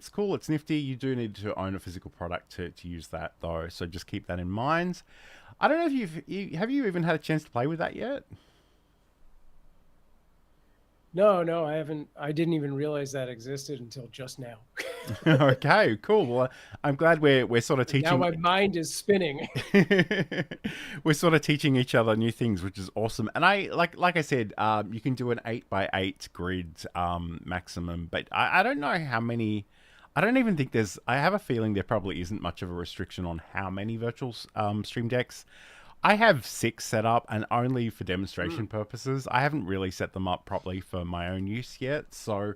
Speaker 1: cool. It's nifty. You do need to own a physical product to use that though. So just keep that in mind. I don't know if have you even had a chance to play with that yet?
Speaker 2: No, I haven't. I didn't even realize that existed until just now.
Speaker 1: Okay, cool. Well, I'm glad we're sort of
Speaker 2: Now
Speaker 1: teaching.
Speaker 2: my mind is spinning.
Speaker 1: We're sort of teaching each other new things, which is awesome. And I like I said, you can do an 8x8 grid maximum, but I don't know how many. I don't even think there's. I have a feeling there probably isn't much of a restriction on how many virtual Stream Decks. I have 6 set up, and only for demonstration purposes. I haven't really set them up properly for my own use yet, so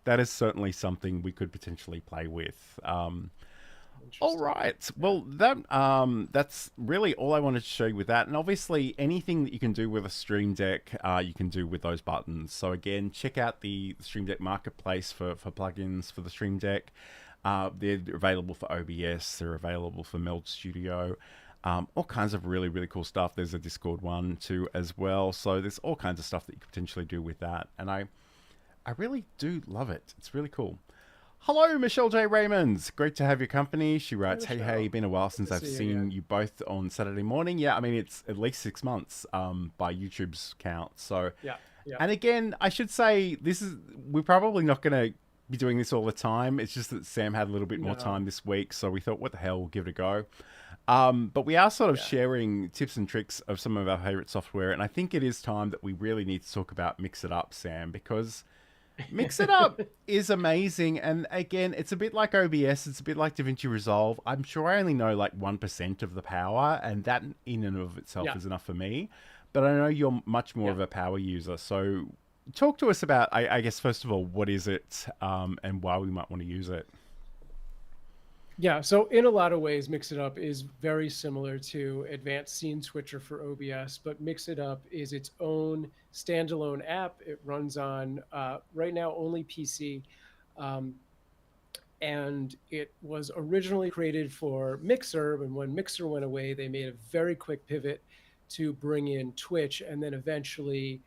Speaker 1: that is certainly something we could potentially play with. All right. Well, that's really all I wanted to show you with that. And obviously, anything that you can do with a Stream Deck, you can do with those buttons. So again, check out the Stream Deck Marketplace for plugins for the Stream Deck. They're available for OBS. They're available for Meld Studio. All kinds of really, really cool stuff. There's a Discord one too as well. So there's all kinds of stuff that you could potentially do with that. And I really do love it. It's really cool. Hello, Michelle J. Raymonds. Great to have your company. She writes, hey, been a while since I've seen you both on Saturday morning. Yeah, I mean, it's at least 6 months by YouTube's count. So,
Speaker 2: Yeah.
Speaker 1: And again, I should say, we're probably not going to be doing this all the time. It's just that Sam had a little bit more time this week. So we thought, what the hell, we'll give it a go. But we are sort of sharing tips and tricks of some of our favorite software. And I think it is time that we really need to talk about Mix It Up, Sam, because Mix It Up is amazing. And again, it's a bit like OBS. It's a bit like DaVinci Resolve. I'm sure I only know like 1% of the power, and that in and of itself is enough for me. But I know you're much more of a power user. So talk to us about, I guess, first of all, what is it and why we might want to use it?
Speaker 2: Yeah, so in a lot of ways, Mix It Up is very similar to Advanced Scene Switcher for OBS, but Mix It Up is its own standalone app. It runs on, right now, only PC. And it was originally created for Mixer, and when Mixer went away, they made a very quick pivot to bring in Twitch, and then eventually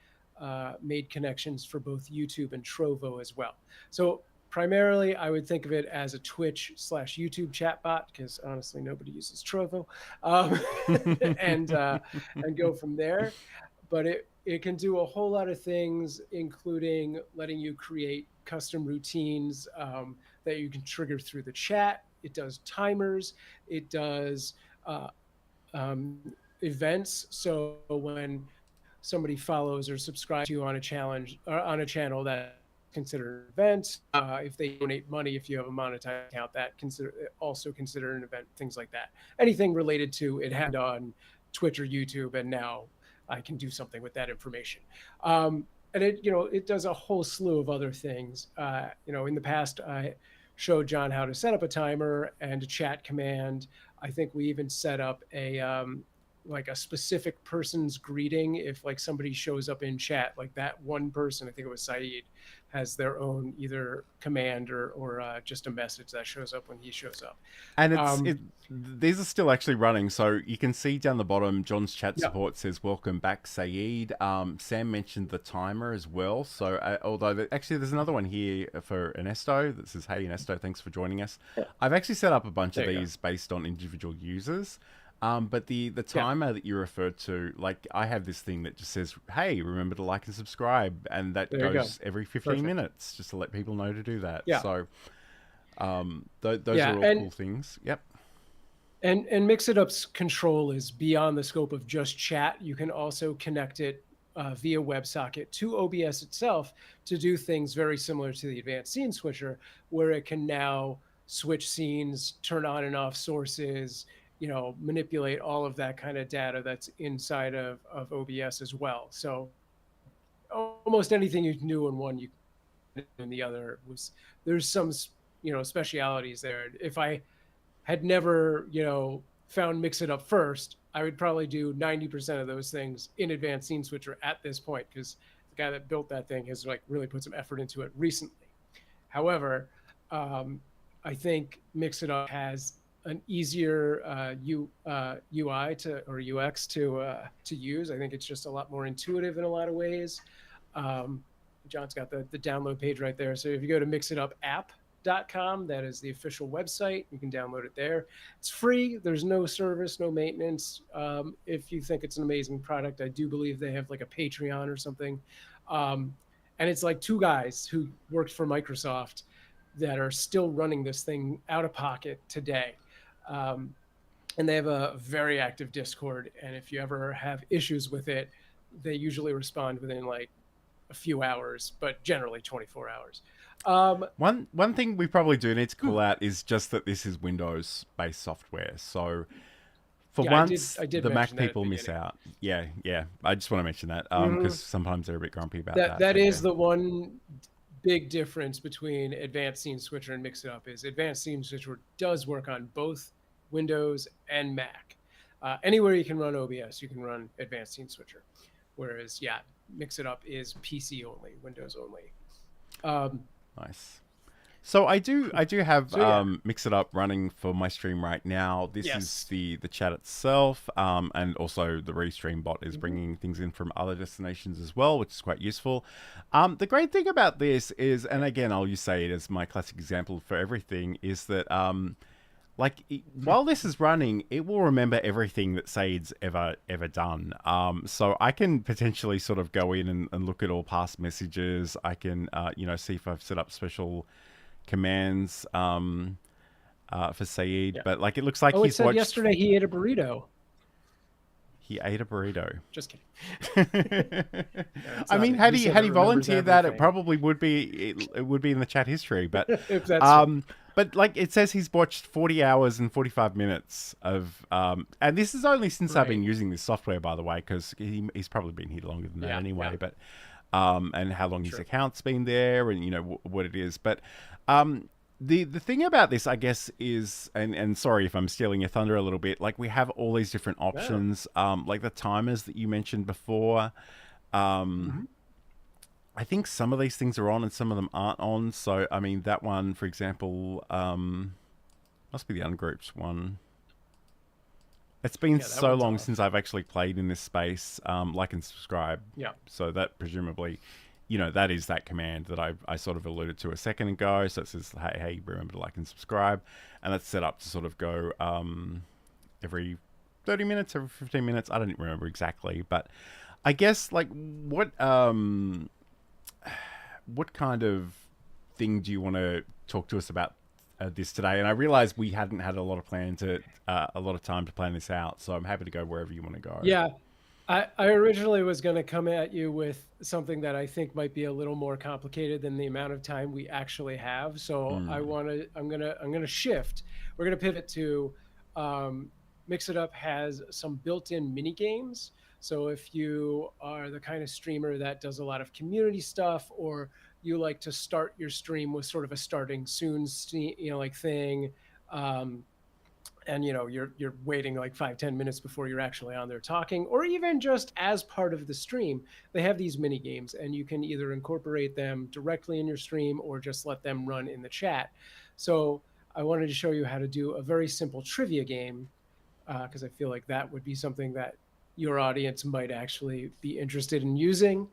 Speaker 2: made connections for both YouTube and Trovo as well. So primarily, I would think of it as a Twitch/YouTube chatbot, because honestly, nobody uses Trovo, and go from there. But it can do a whole lot of things, including letting you create custom routines that you can trigger through the chat. It does timers. It does events. So when somebody follows or subscribes to you on a challenge or on a channel, that consider an event. If they donate money, if you have a monetized account, that also consider an event. Things like that. Anything related to it happened on Twitch or YouTube, and now I can do something with that information. And it does a whole slew of other things. In the past, I showed John how to set up a timer and a chat command. I think we even set up a like a specific person's greeting. If like somebody shows up in chat, like that one person, I think it was Saeed, has their own either command or just a message that shows up when he shows up.
Speaker 1: And these are still actually running, so you can see down the bottom, John's chat support says, welcome back, Saeed. Sam mentioned the timer as well, so although actually there's another one here for Ernesto that says, hey Ernesto, thanks for joining us. I've actually set up a bunch of these based on individual users. But the timer that you referred to, like I have this thing that just says, hey, remember to like and subscribe. And that goes every 15 minutes just to let people know to do that.
Speaker 2: Yeah.
Speaker 1: So those are all cool things. Yep.
Speaker 2: And Mix It Up's control is beyond the scope of just chat. You can also connect it via WebSocket to OBS itself to do things very similar to the Advanced Scene Switcher, where it can now switch scenes, turn on and off sources, manipulate all of that kind of data that's inside of OBS as well. So almost anything you can do in one, you can do in the other. There's some, specialities there. If I had never, found Mix It Up first, I would probably do 90% of those things in Advanced Scene Switcher at this point, because the guy that built that thing has like really put some effort into it recently. However, I think Mix It Up has an easier UI or UX to use. I think it's just a lot more intuitive in a lot of ways. John's got the download page right there. So if you go to mixitupapp.com, that is the official website. You can download it there. It's free. There's no service, no maintenance. If you think it's an amazing product, I do believe they have like a Patreon or something. And it's like two guys who worked for Microsoft that are still running this thing out of pocket today. And they have a very active Discord. And if you ever have issues with it, they usually respond within like a few hours, but generally 24 hours.
Speaker 1: One thing we probably do need to call out is just that this is Windows-based software. So for once,
Speaker 2: I did
Speaker 1: the Mac
Speaker 2: mention
Speaker 1: people miss out. Yeah. I just want to mention that because sometimes they're a bit grumpy about that.
Speaker 2: That is the one big difference between Advanced Scene Switcher and Mix It Up is Advanced Scene Switcher does work on both Windows and Mac. Anywhere you can run OBS, you can run Advanced Scene Switcher. Whereas, Mix It Up is PC only, Windows only.
Speaker 1: Nice. So I do have Mix It Up running for my stream right now. This is the chat itself, and also the Restream bot is bringing things in from other destinations as well, which is quite useful. The great thing about this is, and again, I'll just say it as my classic example for everything, is that while this is running, it will remember everything that Said's ever done. So I can potentially sort of go in and look at all past messages. I can see if I've set up special commands for Said. But like it looks like
Speaker 2: it said yesterday he ate a burrito.
Speaker 1: He ate a burrito.
Speaker 2: Just kidding.
Speaker 1: I mean, had he volunteered that, it probably would be it would be in the chat history. But
Speaker 2: if that's
Speaker 1: but like it says, he's watched 40 hours and 45 minutes of, and this is only since I've been using this software, by the way, because he's probably been here longer than that anyway. But and how long his account's been there, and what it is. But the thing about this, I guess, is, and sorry if I'm stealing your thunder a little bit, like we have all these different options, like the timers that you mentioned before. I think some of these things are on and some of them aren't on. So, I mean, that one, for example, must be the ungrouped one. It's been so long since I've actually played in this space, like and subscribe.
Speaker 2: Yeah.
Speaker 1: So that presumably, that is that command that I sort of alluded to a second ago. So it says, hey, remember to like and subscribe. And that's set up to sort of go every 30 minutes, every 15 minutes. I don't remember exactly. But I guess, like, what kind of thing do you want to talk to us about this today? And I realized we hadn't had a lot of time to plan this out, so I'm happy to go wherever you want to go.
Speaker 2: Yeah, I originally was going to come at you with something that I think might be a little more complicated than the amount of time we actually have. So I'm gonna shift. We're gonna pivot to Mix It Up has some built-in mini games. So if you are the kind of streamer that does a lot of community stuff, or you like to start your stream with sort of a starting soon, thing, and you're waiting like 5-10 minutes before you're actually on there talking, or even just as part of the stream, they have these mini games, and you can either incorporate them directly in your stream or just let them run in the chat. So I wanted to show you how to do a very simple trivia game, because I feel like that would be something that your audience might actually be interested in using.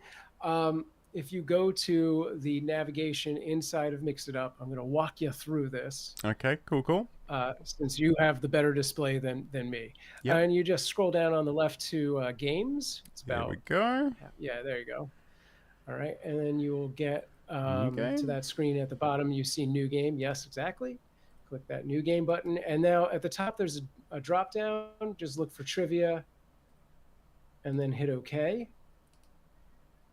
Speaker 2: If you go to the navigation inside of Mix It Up, I'm going to walk you through this.
Speaker 1: Okay, cool.
Speaker 2: Since you have the better display than me.
Speaker 1: Yep.
Speaker 2: And you just scroll down on the left to games. It's about,
Speaker 1: there we go.
Speaker 2: Yeah, there you go. All right, and then you will get to that screen at the bottom. You see new game. Yes, exactly. Click that new game button. And now at the top, there's a drop down. Just look for trivia and then hit OK.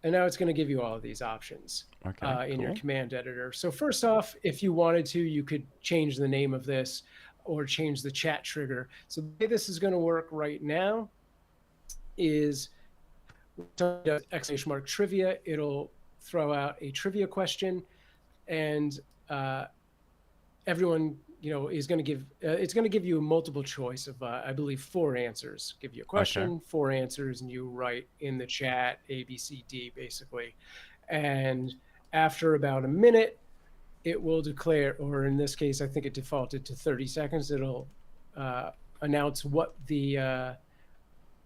Speaker 2: And now it's going to give you all of these options in your command editor. So first off, if you wanted to, you could change the name of this or change the chat trigger. So the way this is going to work right now is ! trivia. It'll throw out a trivia question, and everyone is going to give it's going to give you a multiple choice of I believe 4 answers. Give you a question, 4 answers, and you write in the chat A, B, C, D basically. And after about a minute, it will declare, or in this case, I think it defaulted to 30 seconds. It'll announce what the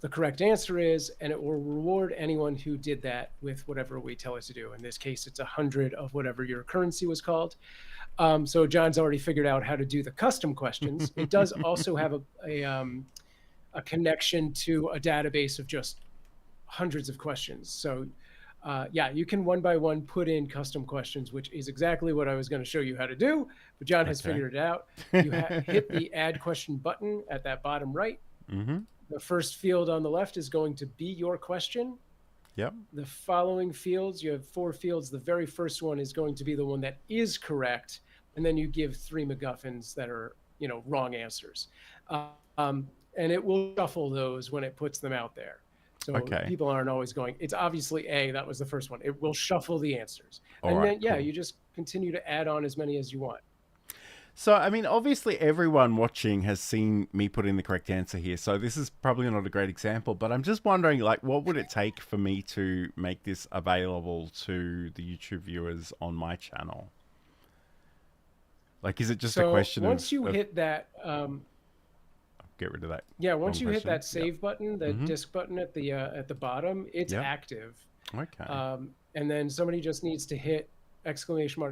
Speaker 2: the correct answer is, and it will reward anyone who did that with whatever we tell it to do. In this case, it's 100 of whatever your currency was called. So John's already figured out how to do the custom questions. It does also have a connection to a database of just hundreds of questions. So yeah, you can one by one put in custom questions, which is exactly what I was going to show you how to do. But John has figured it out. You hit the add question button at that bottom right.
Speaker 1: Mm-hmm.
Speaker 2: The first field on the left is going to be your question.
Speaker 1: Yep.
Speaker 2: The following fields, you have 4 fields. The very first one is going to be the one that is correct. And then you give 3 MacGuffins that are, wrong answers. And it will shuffle those when it puts them out there. So people aren't always going, it's obviously A, that was the first one. It will shuffle the answers. And then, you just continue to add on as many as you want.
Speaker 1: So, I mean, obviously everyone watching has seen me put in the correct answer here. So this is probably not a great example, but I'm just wondering, like, what would it take for me to make this available to the YouTube viewers on my channel? Like, is it just a question
Speaker 2: once you hit that...
Speaker 1: get rid of that.
Speaker 2: Yeah, once you hit that save button, the disk button at the bottom, it's active.
Speaker 1: Okay.
Speaker 2: And then somebody just needs to hit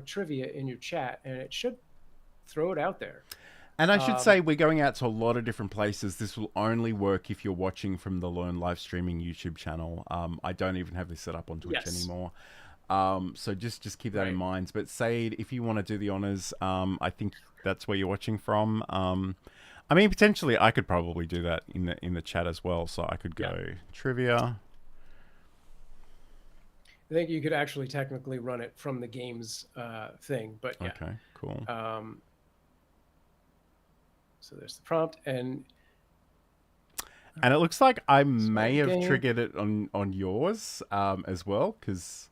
Speaker 2: !trivia in your chat, and it should throw it out there.
Speaker 1: And I should say we're going out to a lot of different places. This will only work if you're watching from the Learn Live Streaming YouTube channel. I don't even have this set up on Twitch anymore. So just keep that in mind. But Said, if you want to do the honors, I think that's where you're watching from. I mean, potentially I could probably do that in the chat as well. So I could go trivia.
Speaker 2: I think you could actually technically run it from the games thing, but yeah.
Speaker 1: Okay, cool.
Speaker 2: So there's the prompt, and
Speaker 1: it looks like I may have triggered it on yours as well, because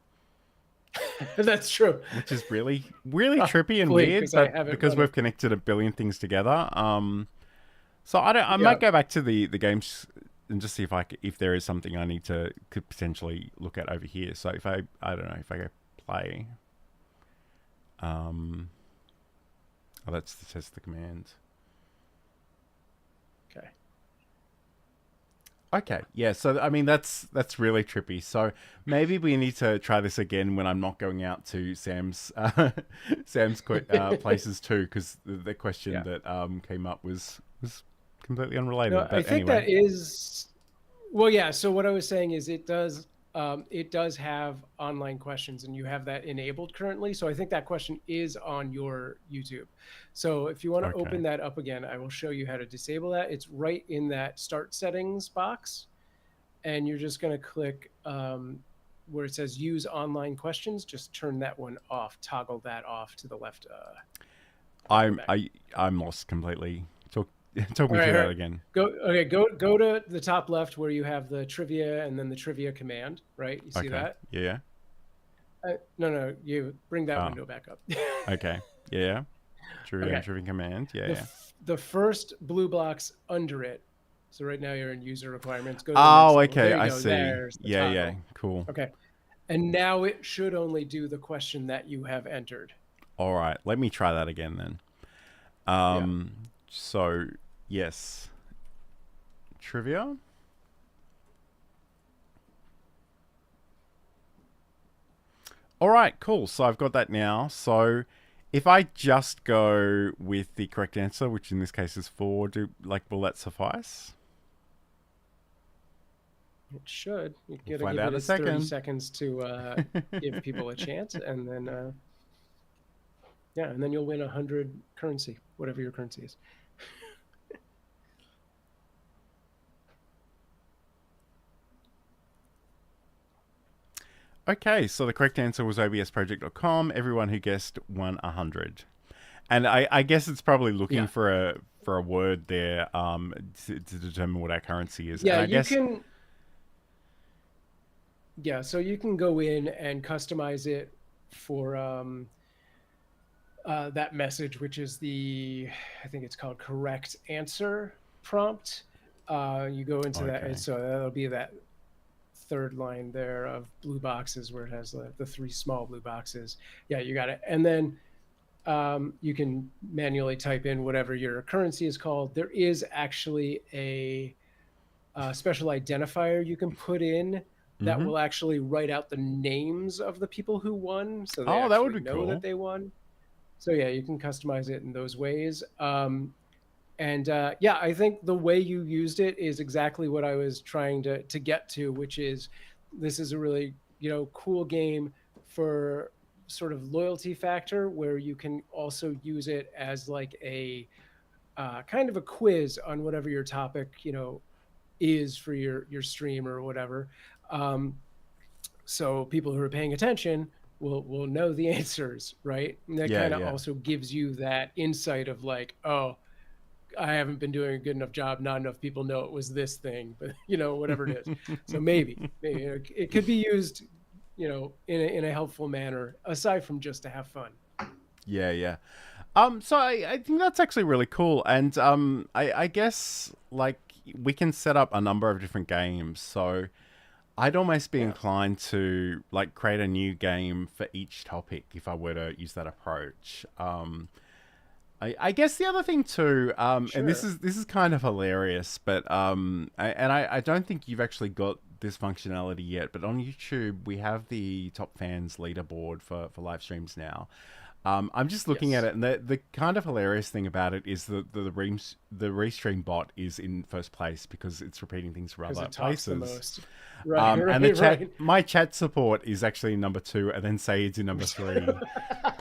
Speaker 2: that's true.
Speaker 1: Which is really trippy and weird, but because we've connected a billion things together. So I might go back to the games and just see if there is something I could potentially look at over here. So if I don't know, if I go play, that's to test the command. Okay, yeah. So I mean, that's really trippy. So maybe we need to try this again when I'm not going out to Sam's places too, because the question that came up was completely unrelated.
Speaker 2: No,
Speaker 1: but
Speaker 2: I think that is, well, yeah. So what I was saying is it does have online questions, and you have that enabled currently. So I think that question is on your YouTube. So if you want to open that up again, I will show you how to disable that. It's right in that start settings box, and you're just going to click where it says use online questions. Just turn that one off, toggle that off to the left.
Speaker 1: I'm lost completely. Talk me through that again.
Speaker 2: Go to the top left where you have the trivia and then the trivia command, right? You see that?
Speaker 1: Yeah.
Speaker 2: No, you bring that window back up.
Speaker 1: Okay. Yeah. Trivia command. Yeah.
Speaker 2: The first blue box under it. So right now you're in user requirements. Go to
Speaker 1: I see. Yeah. Cool.
Speaker 2: Okay. And now it should only do the question that you have entered.
Speaker 1: All right. Let me try that again then. So, yes. Trivia. All right, cool. So I've got that now. So if I just go with the correct answer, which in this case is 4, will that suffice?
Speaker 2: It should. You gotta
Speaker 1: find
Speaker 2: give
Speaker 1: out
Speaker 2: it
Speaker 1: in a second.
Speaker 2: 30 seconds to give people a chance, and then and then you'll win 100 currency, whatever your currency is.
Speaker 1: Okay, so the correct answer was obsproject.com. Everyone who guessed won 100. And I guess it's probably looking for a word there to determine what our currency is.
Speaker 2: Yeah,
Speaker 1: and I guess...
Speaker 2: can. Yeah, so you can go in and customize it for that message, which is I think it's called correct answer prompt. You go into that, and so that'll be that third line there of blue boxes where it has the 3 small blue boxes. Yeah, you got it. And then you can manually type in whatever your currency is called. There is actually special identifier you can put in that will actually write out the names of the people who won, so they
Speaker 1: Oh, that would
Speaker 2: actually
Speaker 1: be
Speaker 2: know
Speaker 1: cool.
Speaker 2: that they won. So yeah, you can customize it in those ways. Yeah, I think the way you used it is exactly what I was trying to get to, which is this is a really, cool game for sort of loyalty factor, where you can also use it as like a kind of a quiz on whatever your topic, is for your stream or whatever. Um, so people who are paying attention will know the answers, right? And that
Speaker 1: Yeah,
Speaker 2: kind of
Speaker 1: yeah.
Speaker 2: also gives you that insight of like, oh, I haven't been doing a good enough job. Not enough people know it was this thing, but whatever it is. So maybe it could be used, in a helpful manner aside from just to have fun.
Speaker 1: Yeah, yeah. So I think that's actually really cool, and I guess like we can set up a number of different games. So I'd almost be
Speaker 2: Yeah.
Speaker 1: inclined to like create a new game for each topic if I were to use that approach. I guess the other thing too, and this
Speaker 2: Sure.
Speaker 1: is kind of hilarious, but I don't think you've actually got this functionality yet. But on YouTube, we have the top fans leaderboard for live streams now. I'm just looking at
Speaker 2: Yes.
Speaker 1: it, and the kind of hilarious thing about it is the restream bot is in first place because it's repeating things from
Speaker 2: Because
Speaker 1: other
Speaker 2: it talks the
Speaker 1: places.
Speaker 2: most. Right.
Speaker 1: And the
Speaker 2: Right.
Speaker 1: chat,
Speaker 2: Right.
Speaker 1: my chat support is actually number 2, and then Said's in number 3,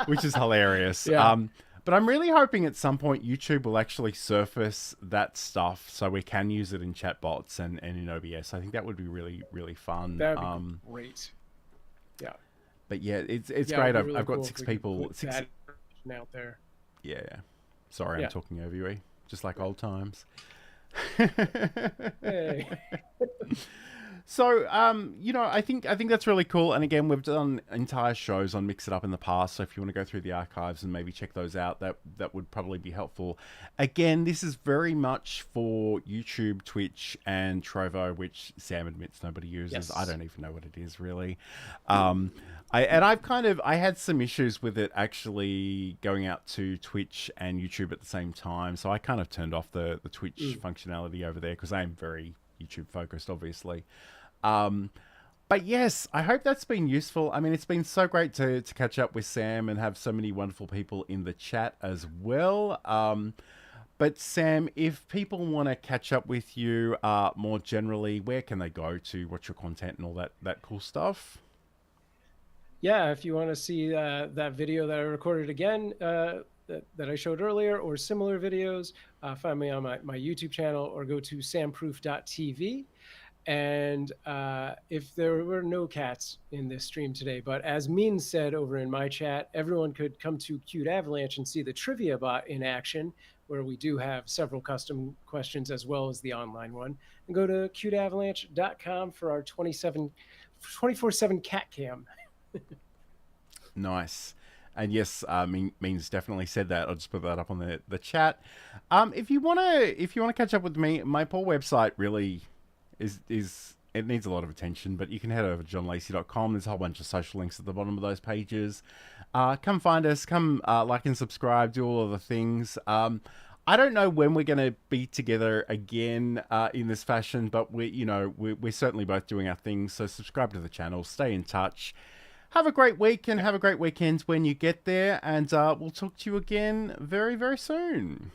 Speaker 1: which is hilarious.
Speaker 2: Yeah.
Speaker 1: But I'm really hoping at some point YouTube will actually surface that stuff so we can use it in chatbots and in OBS. I think that would be really, really fun.
Speaker 2: That would be great. Yeah.
Speaker 1: But yeah, it's
Speaker 2: Yeah,
Speaker 1: great.
Speaker 2: it'd be really
Speaker 1: I've got
Speaker 2: cool
Speaker 1: 6
Speaker 2: if we could
Speaker 1: people.
Speaker 2: put
Speaker 1: 6.
Speaker 2: that information out there.
Speaker 1: Yeah. Sorry,
Speaker 2: Yeah.
Speaker 1: I'm talking over you, just like old times.
Speaker 2: Hey.
Speaker 1: So, I think that's really cool. And again, we've done entire shows on Mix It Up in the past. So if you want to go through the archives and maybe check those out, that would probably be helpful. Again, this is very much for YouTube, Twitch, and Trovo, which Sam admits nobody uses.
Speaker 2: Yes.
Speaker 1: I don't even know what it is really. I had some issues with it actually going out to Twitch and YouTube at the same time. So I kind of turned off the Twitch functionality over there because I am very YouTube focused, obviously. But yes, I hope that's been useful. I mean, it's been so great to catch up with Sam and have so many wonderful people in the chat as well. But Sam, if people want to catch up with you more generally, where can they go to watch your content and all that cool stuff?
Speaker 2: Yeah, if you want to see that video that I recorded again, that I showed earlier, or similar videos, find me on my YouTube channel or go to samproof.tv. And if there were no cats in this stream today, but as Mean said over in my chat, everyone could come to Cute Avalanche and see the trivia bot in action, where we do have several custom questions as well as the online one. And go to cuteavalanche.com for our 24/7 cat cam.
Speaker 1: Nice. And yes, Means definitely said that. I'll just put that up on the chat. If you wanna catch up with me, my poor website really is it needs a lot of attention, but you can head over to johnlacey.com. There's a whole bunch of social links at the bottom of those pages. Come find us, come like and subscribe, do all of the things. I don't know when we're going to be together again in this fashion, but we're certainly both doing our things. So subscribe to the channel, stay in touch. Have a great week and have a great weekend when you get there, and we'll talk to you again very, very soon.